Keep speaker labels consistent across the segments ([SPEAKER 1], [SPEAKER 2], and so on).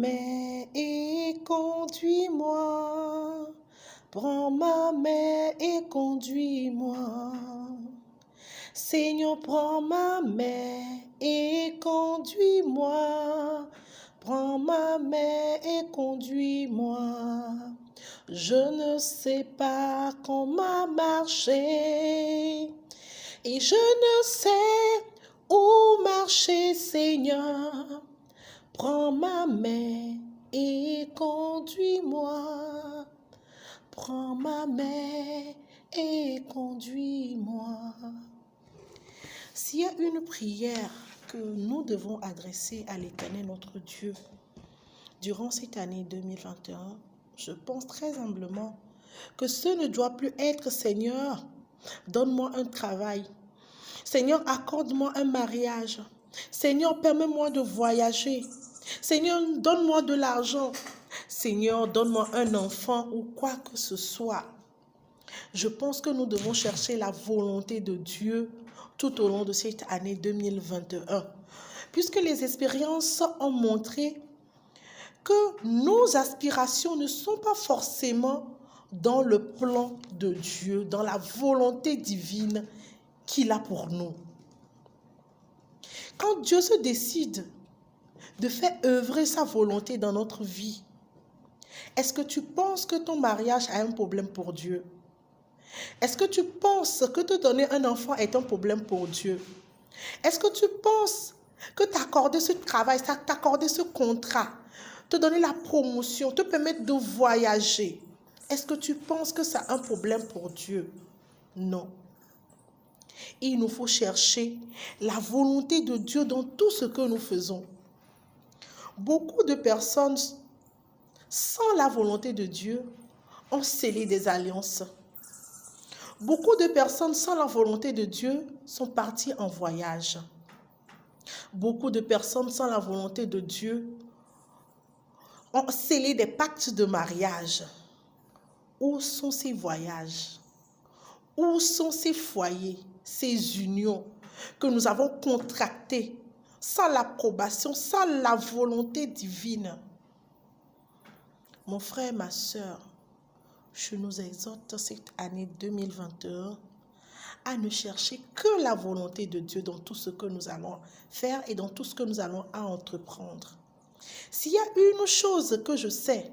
[SPEAKER 1] main et conduis-moi. Prends ma main et conduis-moi. Seigneur, prends ma main et conduis-moi. Prends ma main et conduis-moi. Je ne sais pas comment marcher et je ne sais où marcher, Seigneur. Prends ma main et conduis-moi. Prends ma main et conduis-moi. S'il y a une prière que nous devons adresser à l'Éternel notre Dieu durant cette année 2021, je pense très humblement que ce ne doit plus être « Seigneur, donne-moi un travail. Seigneur, accorde-moi un mariage. Seigneur, permets-moi de voyager. Seigneur, donne-moi de l'argent. Seigneur, donne-moi un enfant ou quoi que ce soit. » Je pense que nous devons chercher la volonté de Dieu tout au long de cette année 2021. Puisque les expériences ont montré que nos aspirations ne sont pas forcément dans le plan de Dieu, dans la volonté divine qu'il a pour nous. Quand Dieu se décide de faire œuvrer sa volonté dans notre vie, est-ce que tu penses que ton mariage a un problème pour Dieu? Est-ce que tu penses que te donner un enfant est un problème pour Dieu? Est-ce que tu penses que t'accorder ce travail, t'accorder ce contrat, te donner la promotion, te permettre de voyager, est-ce que tu penses que c'est un problème pour Dieu? Non. Il nous faut chercher la volonté de Dieu dans tout ce que nous faisons. Beaucoup de personnes, sans la volonté de Dieu, ont scellé des alliances. Beaucoup de personnes, sans la volonté de Dieu, sont parties en voyage. Beaucoup de personnes, sans la volonté de Dieu, ont scellé des pactes de mariage. Où sont ces voyages? Où sont ces foyers, ces unions que nous avons contractées sans l'approbation, sans la volonté divine? Mon frère, ma sœur, je nous exhorte cette année 2021 à ne chercher que la volonté de Dieu dans tout ce que nous allons faire et dans tout ce que nous allons entreprendre. S'il y a une chose que je sais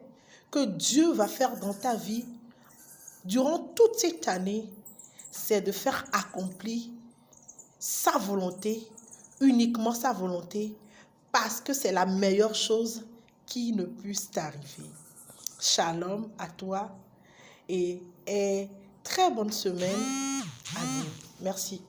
[SPEAKER 1] que Dieu va faire dans ta vie durant toute cette année, c'est de faire accomplir sa volonté, uniquement sa volonté, parce que c'est la meilleure chose qui ne puisse t'arriver. Shalom à toi et très bonne semaine à nous. Merci.